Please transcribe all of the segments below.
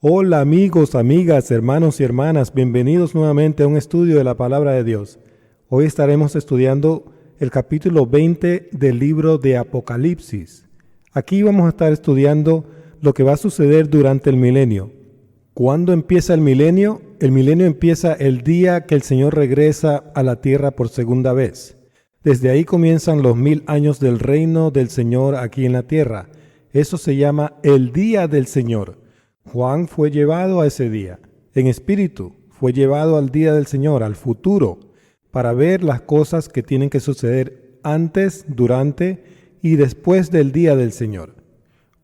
Hola amigos, amigas, hermanos y hermanas, bienvenidos nuevamente a un estudio de la Palabra de Dios. Hoy estaremos estudiando el capítulo 20 del libro de Apocalipsis. Aquí vamos a estar estudiando lo que va a suceder durante el milenio. ¿Cuándo empieza el milenio? El milenio empieza el día que el Señor regresa a la tierra por segunda vez. Desde ahí comienzan los 1000 años del reino del Señor aquí en la tierra. Eso se llama el día del Señor. Juan fue llevado a ese día, en espíritu, fue llevado al día del Señor, al futuro, para ver las cosas que tienen que suceder antes, durante y después del día del Señor.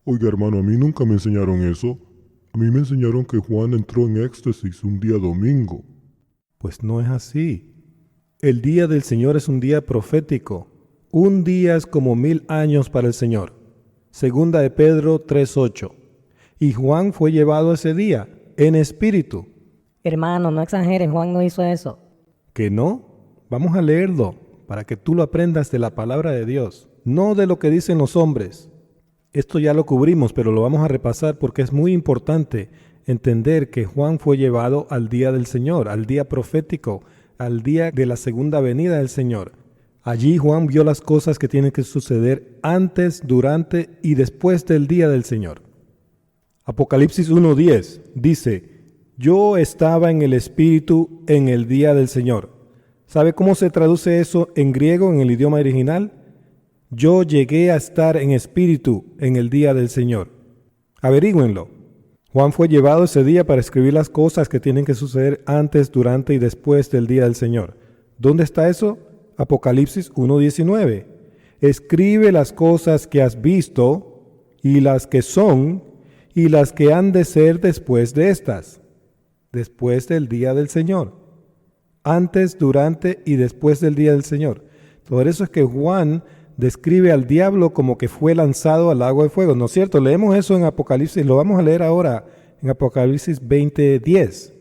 Oiga, hermano, a mí nunca me enseñaron eso. A mí me enseñaron que Juan entró en éxtasis un día domingo. Pues no es así. El día del Señor es un día profético. Un día es como 1000 años para el Señor. Segunda de Pedro 3:8. Y Juan fue llevado ese día, en espíritu. Hermano, no exageres, Juan no hizo eso. ¿Que no? Vamos a leerlo, para que tú lo aprendas de la palabra de Dios, no de lo que dicen los hombres. Esto ya lo cubrimos, pero lo vamos a repasar porque es muy importante entender que Juan fue llevado al día del Señor, al día profético, al día de la segunda venida del Señor. Allí Juan vio las cosas que tienen que suceder antes, durante y después del día del Señor. Apocalipsis 1:10 dice, yo estaba en el Espíritu en el día del Señor. ¿Sabe cómo se traduce eso en griego, en el idioma original? Yo llegué a estar en espíritu en el día del Señor. Averígüenlo. Juan fue llevado ese día para escribir las cosas que tienen que suceder antes, durante y después del día del Señor. ¿Dónde está eso? Apocalipsis 1:19. Escribe las cosas que has visto y las que son y las que han de ser después de estas, después del día del Señor, antes, durante y después del día del Señor. Por eso es que Juan describe al diablo como que fue lanzado al lago de fuego, ¿no es cierto? Leemos eso en Apocalipsis, lo vamos a leer ahora en Apocalipsis 20:10.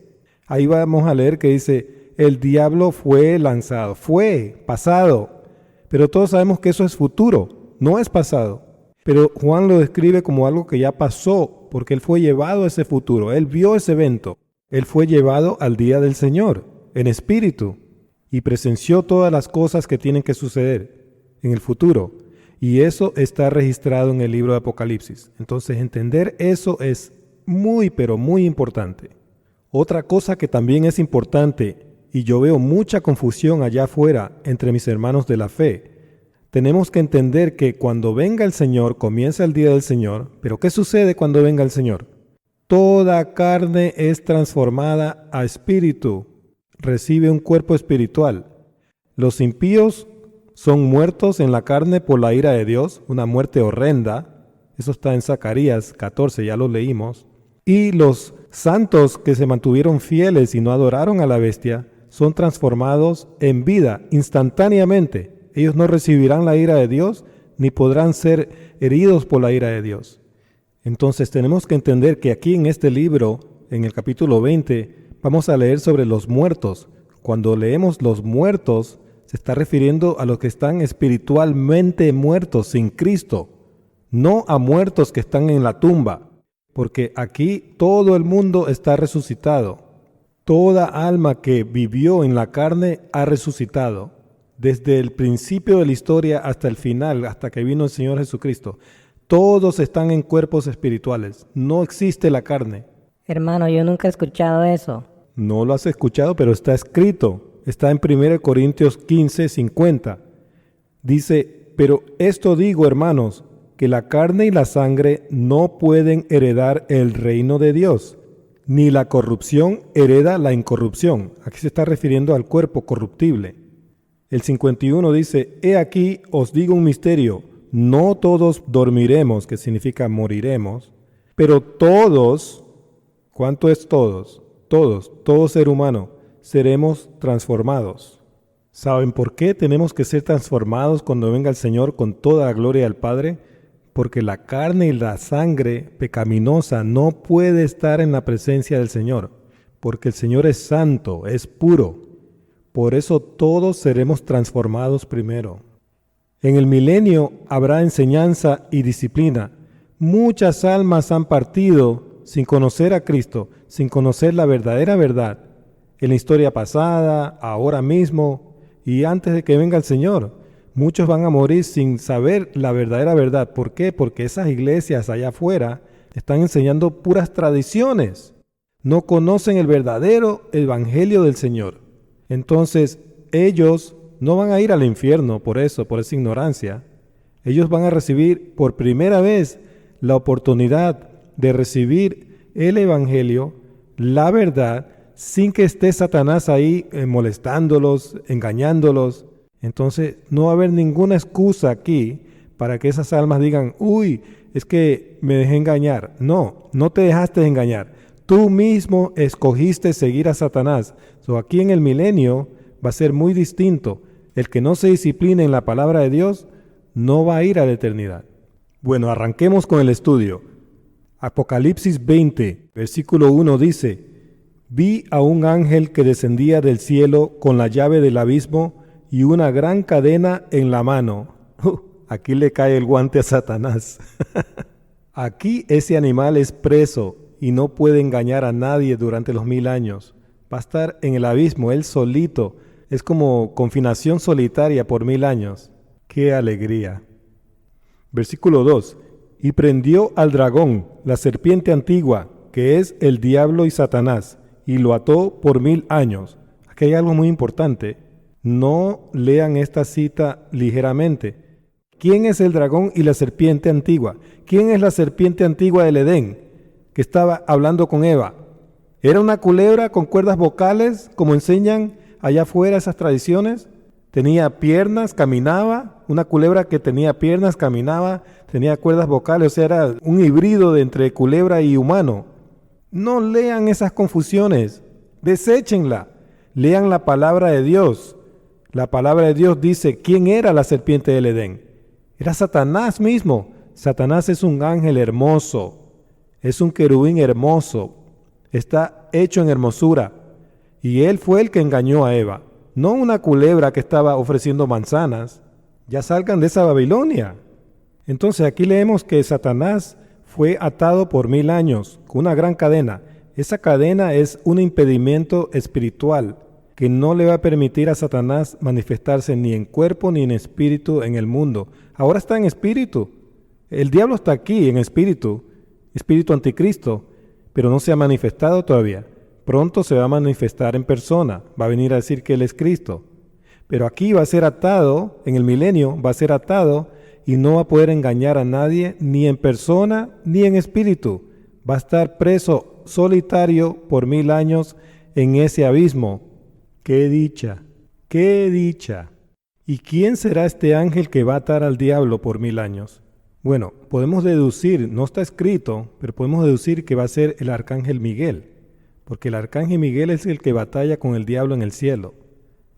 Ahí vamos a leer que dice, el diablo fue lanzado, fue pasado, pero todos sabemos que eso es futuro, no es pasado. Pero Juan lo describe como algo que ya pasó, porque él fue llevado a ese futuro, él vio ese evento, él fue llevado al día del Señor, en espíritu, y presenció todas las cosas que tienen que suceder en el futuro. Y eso está registrado en el libro de Apocalipsis. Entonces entender eso es muy, pero muy importante. Otra cosa que también es importante, y yo veo mucha confusión allá afuera entre mis hermanos de la fe, tenemos que entender que cuando venga el Señor, comienza el día del Señor, pero ¿qué sucede cuando venga el Señor? Toda carne es transformada a espíritu, recibe un cuerpo espiritual. Los impíos son muertos en la carne por la ira de Dios, una muerte horrenda. Eso está en Zacarías 14, ya lo leímos. Y los santos que se mantuvieron fieles y no adoraron a la bestia, son transformados en vida instantáneamente. Ellos no recibirán la ira de Dios, ni podrán ser heridos por la ira de Dios. Entonces tenemos que entender que aquí en este libro, en el capítulo 20, vamos a leer sobre los muertos. Cuando leemos los muertos, se está refiriendo a los que están espiritualmente muertos sin Cristo, no a muertos que están en la tumba, porque aquí todo el mundo está resucitado. Toda alma que vivió en la carne ha resucitado. Desde el principio de la historia hasta el final, hasta que vino el Señor Jesucristo, todos están en cuerpos espirituales. No existe la carne. Hermano, yo nunca he escuchado eso. No lo has escuchado, pero está escrito. Está en 1 Corintios 15:50. Dice, pero esto digo, hermanos, que la carne y la sangre no pueden heredar el reino de Dios, ni la corrupción hereda la incorrupción. Aquí se está refiriendo al cuerpo corruptible. El 51 dice, he aquí os digo un misterio, no todos dormiremos, que significa moriremos, pero todos, ¿cuánto es todos? Todos, todo ser humano, seremos transformados. ¿Saben por qué tenemos que ser transformados cuando venga el Señor con toda la gloria al Padre? Porque la carne y la sangre pecaminosa no puede estar en la presencia del Señor, porque el Señor es santo, es puro. Por eso todos seremos transformados primero. En el milenio habrá enseñanza y disciplina. Muchas almas han partido sin conocer a Cristo, sin conocer la verdadera verdad, en la historia pasada, ahora mismo y antes de que venga el Señor. Muchos van a morir sin saber la verdadera verdad. ¿Por qué? Porque esas iglesias allá afuera están enseñando puras tradiciones. No conocen el verdadero evangelio del Señor. Entonces, ellos no van a ir al infierno por eso, por esa ignorancia. Ellos van a recibir por primera vez la oportunidad de recibir el evangelio, la verdad, sin que esté Satanás ahí molestándolos, engañándolos. Entonces no va a haber ninguna excusa aquí para que esas almas digan, uy, es que me dejé engañar. No, no te dejaste engañar. Tú mismo escogiste seguir a Satanás. Aquí en el milenio va a ser muy distinto. El que no se discipline en la palabra de Dios no va a ir a la eternidad. Bueno, arranquemos con el estudio. Apocalipsis 20, versículo 1 dice, vi a un ángel que descendía del cielo con la llave del abismo y una gran cadena en la mano. Aquí le cae el guante a Satanás. Aquí ese animal es preso y no puede engañar a nadie durante los 1000 años. Va a estar en el abismo, él solito. Es como confinación solitaria por 1000 años. ¡Qué alegría! Versículo 2. Y prendió al dragón, la serpiente antigua, que es el diablo y Satanás, y lo ató por 1000 años. Aquí hay algo muy importante. No lean esta cita ligeramente. ¿Quién es el dragón y la serpiente antigua? ¿Quién es la serpiente antigua del Edén que estaba hablando con Eva? ¿Era una culebra con cuerdas vocales, como enseñan allá afuera esas tradiciones? Tenía piernas, caminaba, una culebra que tenía piernas, caminaba, tenía cuerdas vocales, o sea, era un híbrido de entre culebra y humano. No lean esas confusiones, deséchenla, lean la palabra de Dios. La palabra de Dios dice, ¿quién era la serpiente del Edén? Era Satanás mismo. Satanás es un ángel hermoso, es un querubín hermoso, está hecho en hermosura, y él fue el que engañó a Eva. No una culebra que estaba ofreciendo manzanas. Ya salgan de esa Babilonia. Entonces aquí leemos que Satanás fue atado por 1000 años con una gran cadena. Esa cadena es un impedimento espiritual que no le va a permitir a Satanás manifestarse ni en cuerpo ni en espíritu en el mundo. Ahora está en espíritu. El diablo está aquí en espíritu, espíritu anticristo, pero no se ha manifestado todavía. Pronto se va a manifestar en persona, va a venir a decir que Él es Cristo. Pero aquí va a ser atado, en el milenio va a ser atado y no va a poder engañar a nadie, ni en persona ni en espíritu. Va a estar preso solitario por 1000 años en ese abismo. ¡Qué dicha! ¡Qué dicha! ¿Y quién será este ángel que va a atar al diablo por 1000 años? Bueno, podemos deducir, no está escrito, pero podemos deducir que va a ser el arcángel Miguel. Porque el arcángel Miguel es el que batalla con el diablo en el cielo.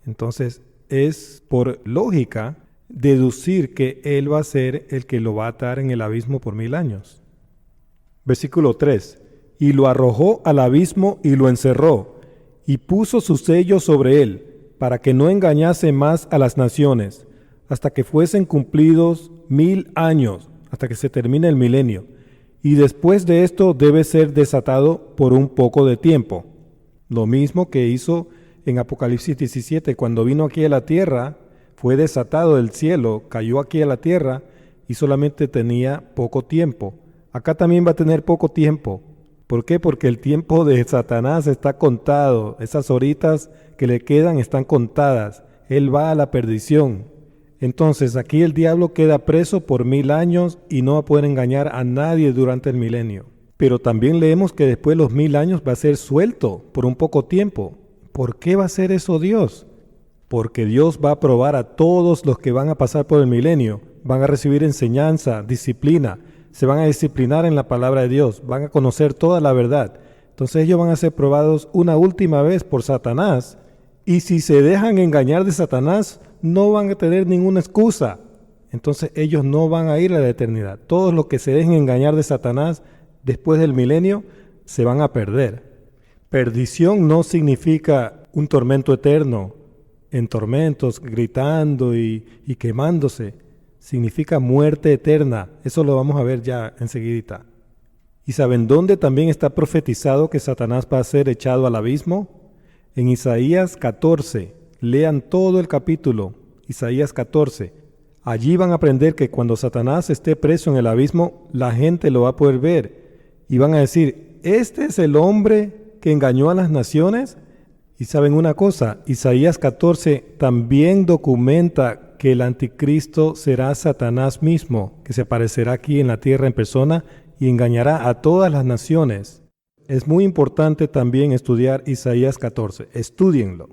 Entonces, es por lógica deducir que él va a ser el que lo va a atar en el abismo por 1000 años. Versículo 3. Y lo arrojó al abismo y lo encerró, y puso su sello sobre él, para que no engañase más a las naciones, hasta que fuesen cumplidos 1000 años, hasta que se termine el milenio. Y después de esto debe ser desatado por un poco de tiempo. Lo mismo que hizo en Apocalipsis 17, cuando vino aquí a la tierra, fue desatado del cielo, cayó aquí a la tierra y solamente tenía poco tiempo. Acá también va a tener poco tiempo. ¿Por qué? Porque el tiempo de Satanás está contado. Esas horitas que le quedan están contadas. Él va a la perdición. Entonces aquí el diablo queda preso por 1000 años y no va a poder engañar a nadie durante el milenio. Pero también leemos que después de los 1000 años va a ser suelto por un poco tiempo. ¿Por qué va a ser eso Dios? Porque Dios va a probar a todos los que van a pasar por el milenio. Van a recibir enseñanza, disciplina. Se van a disciplinar en la palabra de Dios. Van a conocer toda la verdad. Entonces ellos van a ser probados una última vez por Satanás. Y si se dejan engañar de Satanás, no van a tener ninguna excusa. Entonces ellos no van a ir a la eternidad. Todos los que se dejen engañar de Satanás después del milenio se van a perder. Perdición no significa un tormento eterno, en tormentos, gritando y quemándose. Significa muerte eterna. Eso lo vamos a ver ya enseguidita. ¿Y saben dónde también está profetizado que Satanás va a ser echado al abismo? En Isaías 14. Lean todo el capítulo. Isaías 14. Allí van a aprender que cuando Satanás esté preso en el abismo, la gente lo va a poder ver. Y van a decir, ¿este es el hombre que engañó a las naciones? Y saben una cosa, Isaías 14 también documenta que el anticristo será Satanás mismo, que se aparecerá aquí en la tierra en persona y engañará a todas las naciones. Es muy importante también estudiar Isaías 14. Estúdienlo.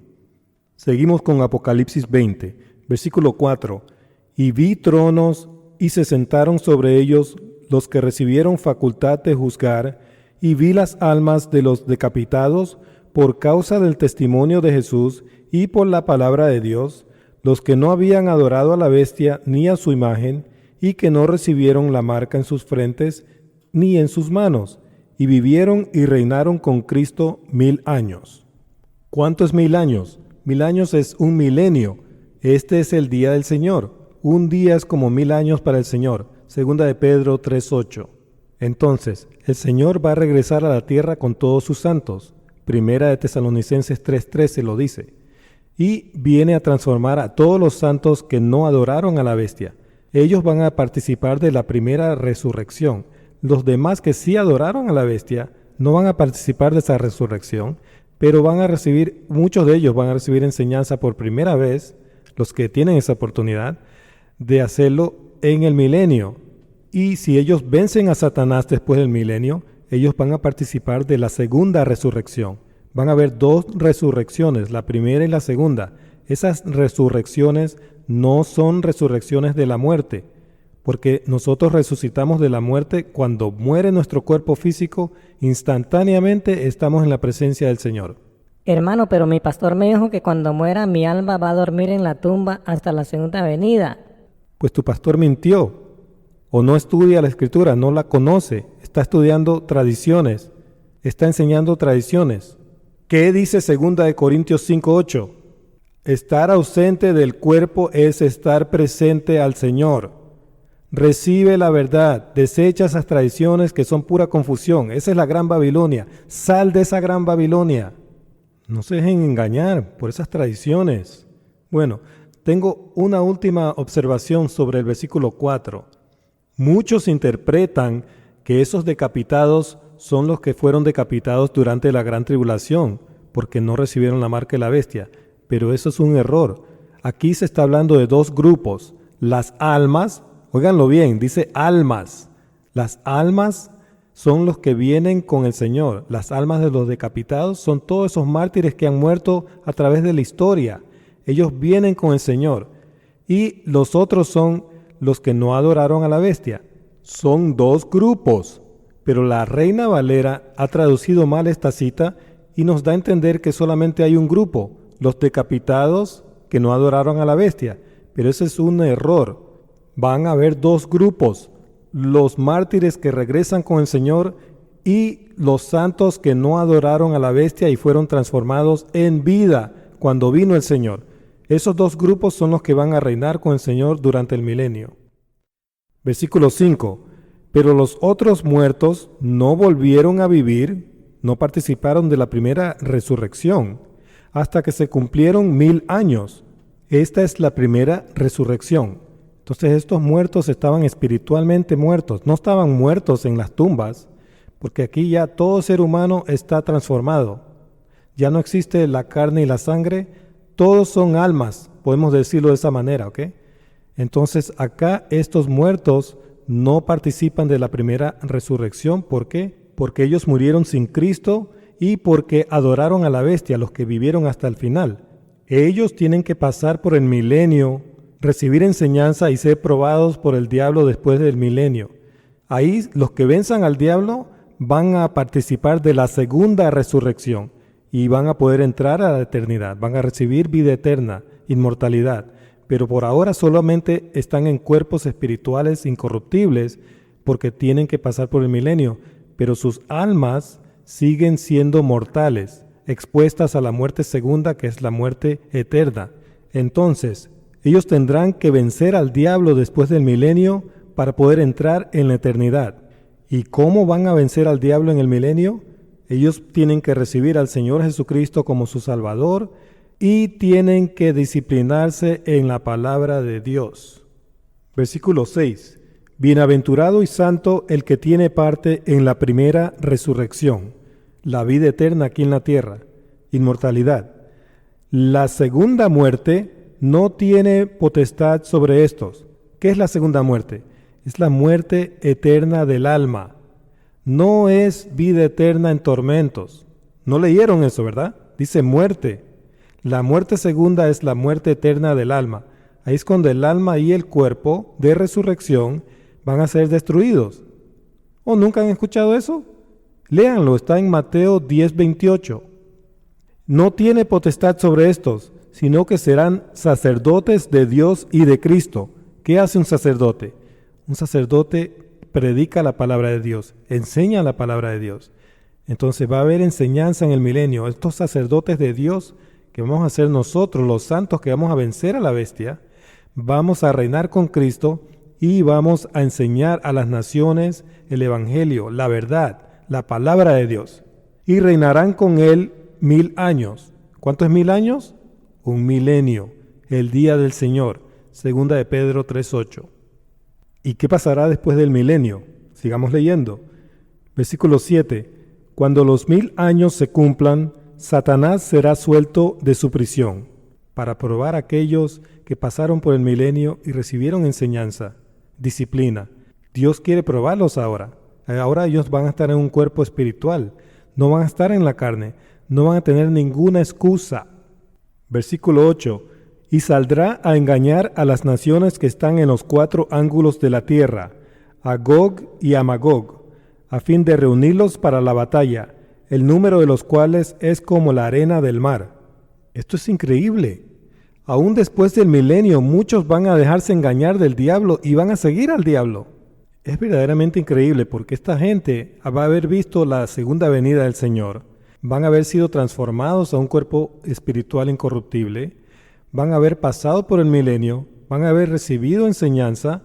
Seguimos con Apocalipsis 20, versículo 4. Y vi tronos y se sentaron sobre ellos los que recibieron facultad de juzgar, y vi las almas de los decapitados por causa del testimonio de Jesús y por la palabra de Dios, los que no habían adorado a la bestia ni a su imagen, y que no recibieron la marca en sus frentes ni en sus manos, y vivieron y reinaron con Cristo 1000 años. ¿Cuánto es 1000 años? 1000 años es un milenio. Este es el día del Señor. Un día es como 1000 años para el Señor. Segunda de Pedro 3:8. Entonces, el Señor va a regresar a la tierra con todos sus santos. Primera de Tesalonicenses 3:13 lo dice. Y viene a transformar a todos los santos que no adoraron a la bestia. Ellos van a participar de la primera resurrección. Los demás que sí adoraron a la bestia no van a participar de esa resurrección, pero van a recibir, muchos de ellos van a recibir enseñanza por primera vez, los que tienen esa oportunidad, de hacerlo en el milenio. Y si ellos vencen a Satanás después del milenio, ellos van a participar de la segunda resurrección. Van a haber 2 resurrecciones, la primera y la segunda. Esas resurrecciones no son resurrecciones de la muerte, porque nosotros resucitamos de la muerte cuando muere nuestro cuerpo físico, instantáneamente estamos en la presencia del Señor. Hermano, pero mi pastor me dijo que cuando muera mi alma va a dormir en la tumba hasta la segunda venida. Pues tu pastor mintió, o no estudia la Escritura, no la conoce, está estudiando tradiciones, está enseñando tradiciones. ¿Qué dice 2 Corintios 5:8? Estar ausente del cuerpo es estar presente al Señor. Recibe la verdad, desecha esas tradiciones que son pura confusión. Esa es la gran Babilonia. Sal de esa gran Babilonia. No se dejen engañar por esas tradiciones. Bueno, tengo una última observación sobre el versículo 4. Muchos interpretan que esos decapitados son los que fueron decapitados durante la gran tribulación, porque no recibieron la marca de la bestia. Pero eso es un error. Aquí se está hablando de 2 grupos. Las almas, óiganlo bien, dice almas. Las almas son los que vienen con el Señor. Las almas de los decapitados son todos esos mártires que han muerto a través de la historia. Ellos vienen con el Señor. Y los otros son los que no adoraron a la bestia. Son 2 grupos. Pero la Reina Valera ha traducido mal esta cita y nos da a entender que solamente hay un grupo, los decapitados que no adoraron a la bestia. Pero ese es un error. Van a haber 2 grupos, los mártires que regresan con el Señor y los santos que no adoraron a la bestia y fueron transformados en vida cuando vino el Señor. Esos 2 grupos son los que van a reinar con el Señor durante el milenio. Versículo 5. Pero los otros muertos no volvieron a vivir, no participaron de la primera resurrección, hasta que se cumplieron 1000 años. Esta es la primera resurrección. Entonces estos muertos estaban espiritualmente muertos, no estaban muertos en las tumbas, porque aquí ya todo ser humano está transformado. Ya no existe la carne y la sangre, todos son almas, podemos decirlo de esa manera, ¿ok? Entonces acá estos muertos no participan de la primera resurrección. ¿Por qué? Porque ellos murieron sin Cristo y porque adoraron a la bestia, los que vivieron hasta el final. Ellos tienen que pasar por el milenio, recibir enseñanza y ser probados por el diablo después del milenio. Ahí los que venzan al diablo van a participar de la segunda resurrección y van a poder entrar a la eternidad, van a recibir vida eterna, inmortalidad. Pero por ahora solamente están en cuerpos espirituales incorruptibles porque tienen que pasar por el milenio, pero sus almas siguen siendo mortales, expuestas a la muerte segunda, que es la muerte eterna. Entonces, ellos tendrán que vencer al diablo después del milenio para poder entrar en la eternidad. ¿Y cómo van a vencer al diablo en el milenio? Ellos tienen que recibir al Señor Jesucristo como su Salvador y tienen que disciplinarse en la palabra de Dios. Versículo 6. Bienaventurado y santo el que tiene parte en la primera resurrección, la vida eterna aquí en la tierra, inmortalidad. La segunda muerte no tiene potestad sobre estos. ¿Qué es la segunda muerte? Es la muerte eterna del alma. No es vida eterna en tormentos. No leyeron eso, ¿verdad? Dice muerte. La muerte segunda es la muerte eterna del alma. Ahí es cuando el alma y el cuerpo de resurrección van a ser destruidos. ¿O nunca han escuchado eso? Léanlo, está en Mateo 10:28. No tiene potestad sobre estos, sino que serán sacerdotes de Dios y de Cristo. ¿Qué hace un sacerdote? Un sacerdote predica la palabra de Dios, enseña la palabra de Dios. Entonces va a haber enseñanza en el milenio. Estos sacerdotes de Dios que vamos a ser nosotros, los santos que vamos a vencer a la bestia, vamos a reinar con Cristo y vamos a enseñar a las naciones el evangelio, la verdad, la palabra de Dios. Y reinarán con él 1000 años. ¿Cuánto es 1000 años? Un milenio, el día del Señor. Segunda de Pedro 3:8. ¿Y qué pasará después del milenio? Sigamos leyendo. Versículo 7. Cuando los 1000 años se cumplan, Satanás será suelto de su prisión para probar a aquellos que pasaron por el milenio y recibieron enseñanza, disciplina. Dios quiere probarlos ahora. Ahora ellos van a estar en un cuerpo espiritual, no van a estar en la carne, no van a tener ninguna excusa. Versículo 8. Y saldrá a engañar a las naciones que están en los 4 ángulos de la tierra, a Gog y a Magog, a fin de reunirlos para la batalla, el número de los cuales es como la arena del mar. Esto es increíble. Aún después del milenio, muchos van a dejarse engañar del diablo y van a seguir al diablo. Es verdaderamente increíble porque esta gente va a haber visto la segunda venida del Señor, van a haber sido transformados a un cuerpo espiritual incorruptible, van a haber pasado por el milenio, van a haber recibido enseñanza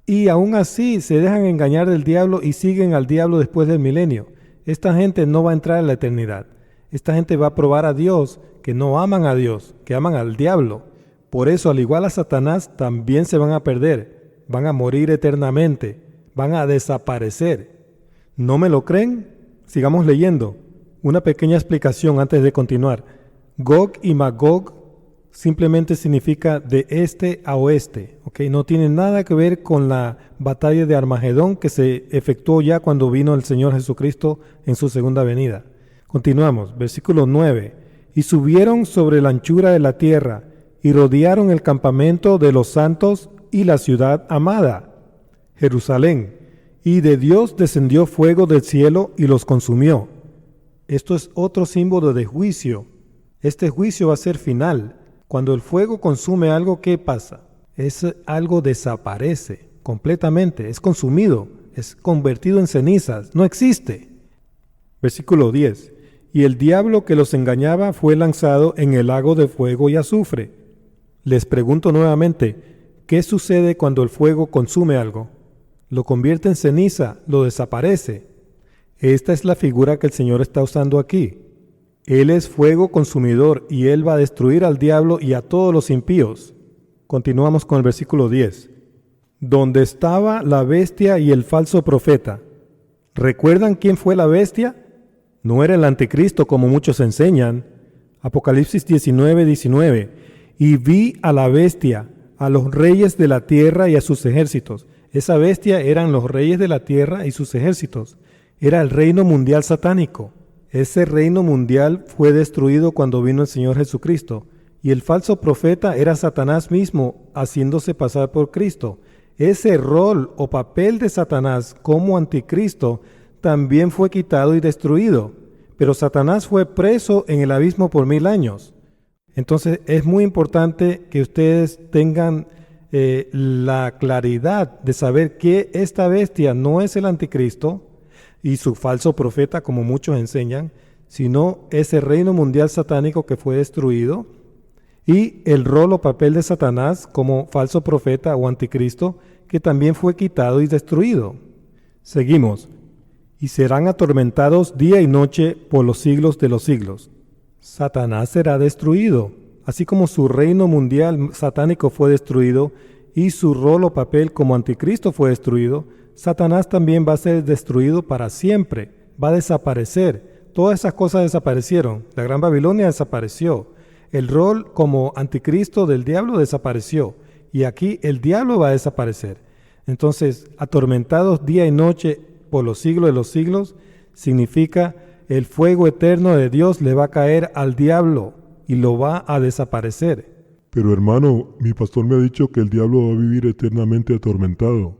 y aún así se dejan engañar del diablo y siguen al diablo después del milenio. Esta gente no va a entrar en la eternidad. Esta gente va a probar a Dios que no aman a Dios, que aman al diablo. Por eso, al igual a Satanás, también se van a perder, van a morir eternamente, van a desaparecer. ¿No me lo creen? Sigamos leyendo. Una pequeña explicación antes de continuar. Gog y Magog simplemente significa de este a oeste, ¿ok? No tiene nada que ver con la batalla de Armagedón que se efectuó ya cuando vino el Señor Jesucristo en su segunda venida. Continuamos, versículo 9. Y subieron sobre la anchura de la tierra y rodearon el campamento de los santos y la ciudad amada, Jerusalén. Y de Dios descendió fuego del cielo y los consumió. Esto es otro símbolo de juicio. Este juicio va a ser final. Cuando el fuego consume algo, ¿qué pasa? Algo desaparece completamente, es consumido, es convertido en cenizas, no existe. Versículo 10. Y el diablo que los engañaba fue lanzado en el lago de fuego y azufre. Les pregunto nuevamente, ¿qué sucede cuando el fuego consume algo? Lo convierte en ceniza, lo desaparece. Esta es la figura que el Señor está usando aquí. Él es fuego consumidor y Él va a destruir al diablo y a todos los impíos. Continuamos con el versículo 10. Donde estaba la bestia y el falso profeta. ¿Recuerdan quién fue la bestia? No era el anticristo como muchos enseñan. Apocalipsis 19:19. Y vi a la bestia, a los reyes de la tierra y a sus ejércitos. Esa bestia eran los reyes de la tierra y sus ejércitos. Era el reino mundial satánico. Ese reino mundial fue destruido cuando vino el Señor Jesucristo. Y el falso profeta era Satanás mismo, haciéndose pasar por Cristo. Ese rol o papel de Satanás como anticristo también fue quitado y destruido. Pero Satanás fue preso en el abismo por 1000 años. Entonces es muy importante que ustedes tengan la claridad de saber que esta bestia no es el anticristo y su falso profeta, como muchos enseñan, sino ese reino mundial satánico que fue destruido y el rol o papel de Satanás como falso profeta o anticristo que también fue quitado y destruido. Seguimos. y serán atormentados día y noche por los siglos de los siglos. Satanás será destruido, así como su reino mundial satánico fue destruido y su rol o papel como anticristo fue destruido. Satanás también va a ser destruido para siempre, va a desaparecer. Todas esas cosas desaparecieron. La Gran Babilonia desapareció. El rol como anticristo del diablo desapareció. Y aquí el diablo va a desaparecer. Entonces, atormentados día y noche por los siglos de los siglos, significa el fuego eterno de Dios le va a caer al diablo y lo va a desaparecer. Pero hermano, mi pastor me ha dicho que el diablo va a vivir eternamente atormentado.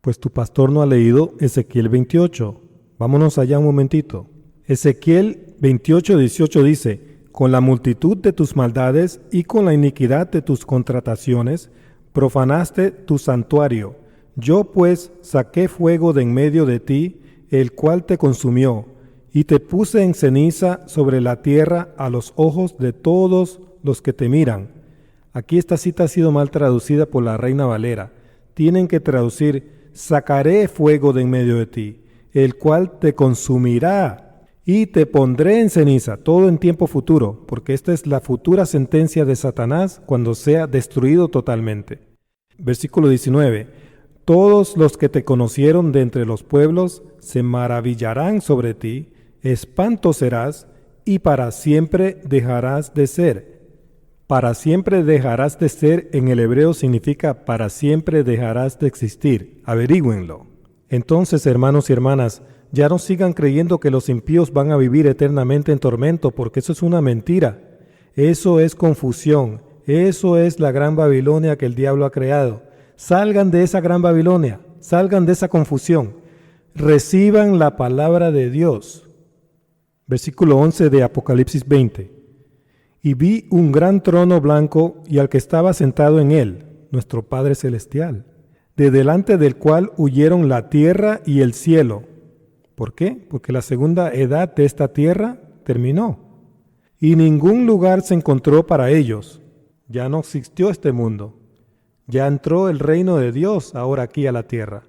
Pues tu pastor no ha leído Ezequiel 28. Vámonos allá un momentito. Ezequiel 28:18 dice: con la multitud de tus maldades y con la iniquidad de tus contrataciones, profanaste tu santuario. Yo pues saqué fuego de en medio de ti, el cual te consumió, y te puse en ceniza sobre la tierra a los ojos de todos los que te miran. Aquí esta cita ha sido mal traducida por la Reina Valera. Tienen que traducir: sacaré fuego de en medio de ti, el cual te consumirá, y te pondré en ceniza, todo en tiempo futuro, porque esta es la futura sentencia de Satanás cuando sea destruido totalmente. Versículo 19. Todos los que te conocieron de entre los pueblos se maravillarán sobre ti, espanto serás, y para siempre dejarás de ser. Para siempre dejarás de ser en el hebreo significa para siempre dejarás de existir. Averígüenlo. Entonces, hermanos y hermanas, ya no sigan creyendo que los impíos van a vivir eternamente en tormento, porque eso es una mentira. Eso es confusión. Eso es la gran Babilonia que el diablo ha creado. Salgan de esa gran Babilonia, salgan de esa confusión. Reciban la palabra de Dios. Versículo 11 de Apocalipsis 20. Y vi un gran trono blanco y al que estaba sentado en él, nuestro Padre Celestial, de delante del cual huyeron la tierra y el cielo. ¿Por qué? Porque la segunda edad de esta tierra terminó. Y ningún lugar se encontró para ellos. Ya no existió este mundo. Ya entró el reino de Dios ahora aquí a la tierra.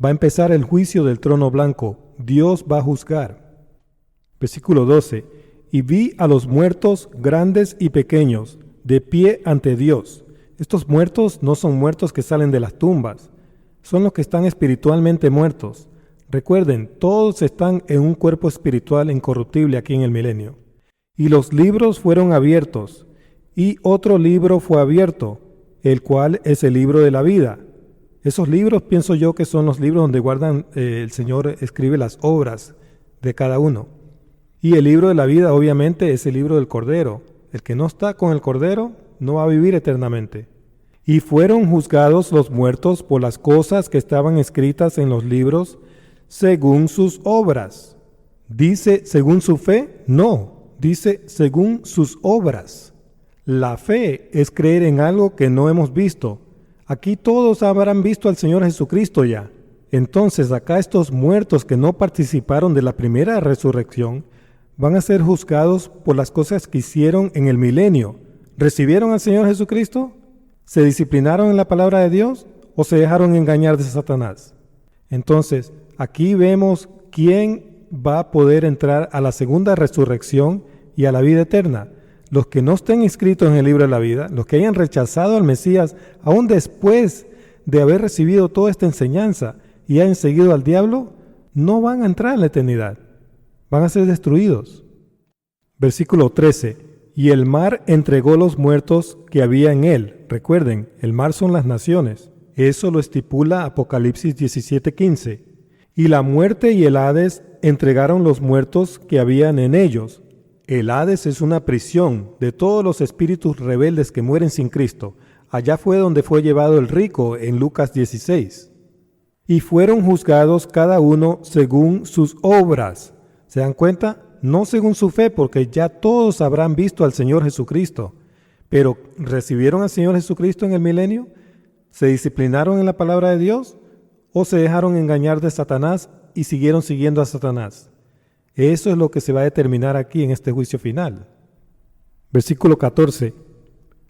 Va a empezar el juicio del trono blanco. Dios va a juzgar. Versículo 12. Y vi a los muertos grandes y pequeños, de pie ante Dios. Estos muertos no son muertos que salen de las tumbas. Son los que están espiritualmente muertos. Recuerden, todos están en un cuerpo espiritual incorruptible aquí en el milenio. Y los libros fueron abiertos, y otro libro fue abierto, el cual es el libro de la vida. Esos libros pienso yo que son los libros donde guardan, el Señor escribe las obras de cada uno. Y el libro de la vida obviamente es el libro del Cordero. El que no está con el Cordero no va a vivir eternamente. Y fueron juzgados los muertos por las cosas que estaban escritas en los libros, según sus obras. ¿Dice según su fe? No, dice según sus obras. La fe es creer en algo que no hemos visto. Aquí todos habrán visto al Señor Jesucristo ya. Entonces acá estos muertos que no participaron de la primera resurrección van a ser juzgados por las cosas que hicieron en el milenio. ¿Recibieron al Señor Jesucristo? ¿Se disciplinaron en la palabra de Dios? ¿O se dejaron engañar de Satanás? Entonces, aquí vemos quién va a poder entrar a la segunda resurrección y a la vida eterna. Los que no estén inscritos en el libro de la vida, los que hayan rechazado al Mesías, aún después de haber recibido toda esta enseñanza y hayan seguido al diablo, no van a entrar en la eternidad. Van a ser destruidos. Versículo 13. Y el mar entregó los muertos que había en él. Recuerden, el mar son las naciones. Eso lo estipula Apocalipsis 17:15. Y la muerte y el Hades entregaron los muertos que habían en ellos. El Hades es una prisión de todos los espíritus rebeldes que mueren sin Cristo. Allá fue donde fue llevado el rico en Lucas 16. Y fueron juzgados cada uno según sus obras. ¿Se dan cuenta? No según su fe, porque ya todos habrán visto al Señor Jesucristo. Pero ¿recibieron al Señor Jesucristo en el milenio? ¿Se disciplinaron en la palabra de Dios? ¿O se dejaron engañar de Satanás y siguieron siguiendo a Satanás? Eso es lo que se va a determinar aquí en este juicio final. Versículo 14.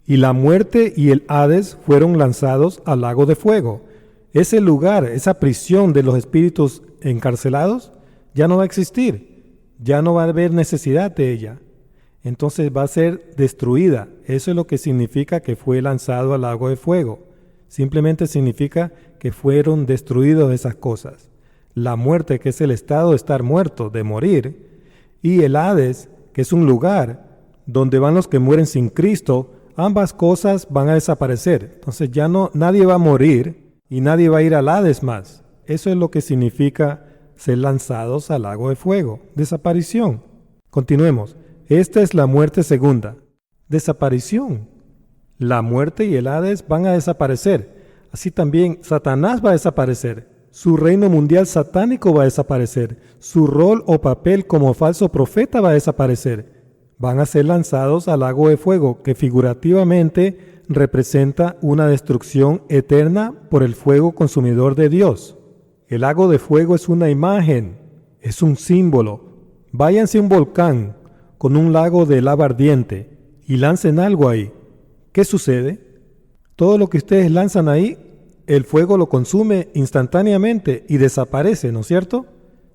Y la muerte y el Hades fueron lanzados al lago de fuego. Ese lugar, esa prisión de los espíritus encarcelados, ya no va a existir, ya no va a haber necesidad de ella. Entonces va a ser destruida. Eso es lo que significa que fue lanzado al lago de fuego. Simplemente significa que fueron destruidos esas cosas. La muerte, que es el estado de estar muerto, de morir, y el Hades, que es un lugar donde van los que mueren sin Cristo, ambas cosas van a desaparecer. Entonces ya nadie va a morir y nadie va a ir al Hades más. Eso es lo que significa ser lanzados al lago de fuego. Desaparición. Continuemos. Esta es la muerte segunda. Desaparición. La muerte y el Hades van a desaparecer. Así también Satanás va a desaparecer. Su reino mundial satánico va a desaparecer. Su rol o papel como falso profeta va a desaparecer. Van a ser lanzados al lago de fuego, que figurativamente representa una destrucción eterna por el fuego consumidor de Dios. El lago de fuego es una imagen, es un símbolo. Váyanse a un volcán con un lago de lava ardiente y lancen algo ahí. ¿Qué sucede? Todo lo que ustedes lanzan ahí, el fuego lo consume instantáneamente y desaparece, ¿no es cierto?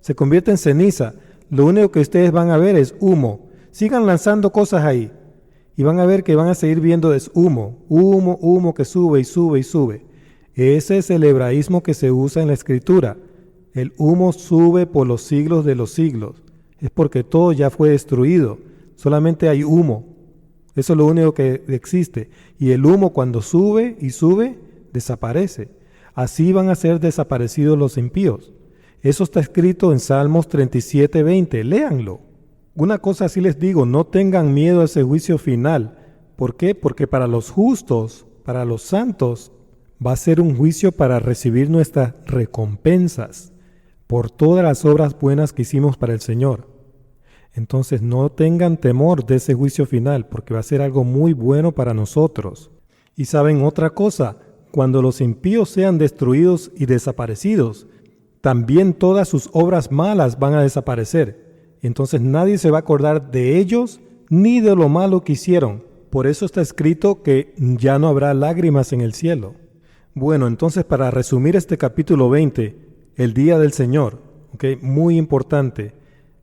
Se convierte en ceniza. Lo único que ustedes van a ver es humo. Sigan lanzando cosas ahí y van a ver que van a seguir viendo es humo, humo, humo que sube y sube y sube. Ese es el hebraísmo que se usa en la Escritura. El humo sube por los siglos de los siglos. Es porque todo ya fue destruido. Solamente hay humo. Eso es lo único que existe. Y el humo cuando sube y sube, desaparece. Así van a ser desaparecidos los impíos. Eso está escrito en Salmos 37:20. Léanlo. Una cosa sí les digo, no tengan miedo a ese juicio final. ¿Por qué? Porque para los justos, para los santos, va a ser un juicio para recibir nuestras recompensas por todas las obras buenas que hicimos para el Señor. Entonces no tengan temor de ese juicio final, porque va a ser algo muy bueno para nosotros. Y saben otra cosa, cuando los impíos sean destruidos y desaparecidos, también todas sus obras malas van a desaparecer. Entonces nadie se va a acordar de ellos ni de lo malo que hicieron. Por eso está escrito que ya no habrá lágrimas en el cielo. Bueno, entonces para resumir este capítulo 20, el día del Señor, muy importante.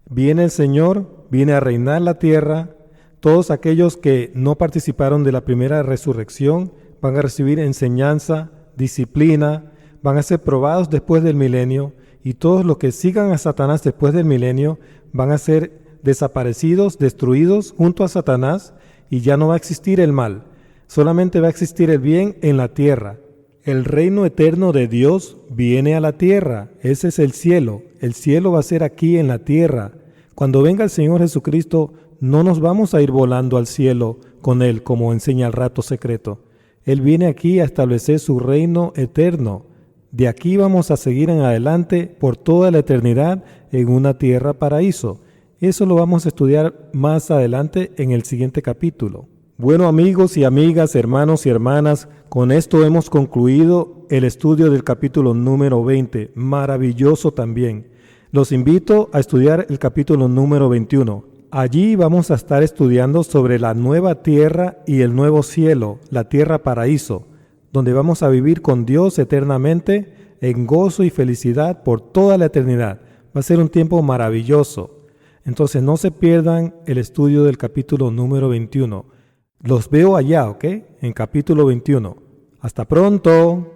Viene el Señor, viene a reinar la tierra. Todos aquellos que no participaron de la primera resurrección van a recibir enseñanza, disciplina, van a ser probados después del milenio, y todos los que sigan a Satanás después del milenio van a ser desaparecidos, destruidos junto a Satanás, y ya no va a existir el mal. Solamente va a existir el bien en la tierra. El reino eterno de Dios viene a la tierra. Ese es el cielo. El cielo va a ser aquí en la tierra. Cuando venga el Señor Jesucristo, no nos vamos a ir volando al cielo con Él, como enseña el rato secreto. Él viene aquí a establecer su reino eterno. De aquí vamos a seguir en adelante por toda la eternidad en una tierra paraíso. Eso lo vamos a estudiar más adelante en el siguiente capítulo. Bueno, amigos y amigas, hermanos y hermanas, con esto hemos concluido el estudio del capítulo número 20, maravilloso también. Los invito a estudiar el capítulo número 21. Allí vamos a estar estudiando sobre la nueva tierra y el nuevo cielo, la tierra paraíso, donde vamos a vivir con Dios eternamente en gozo y felicidad por toda la eternidad. Va a ser un tiempo maravilloso. Entonces no se pierdan el estudio del capítulo número 21. Los veo allá, ¿ok? En capítulo 21. Hasta pronto.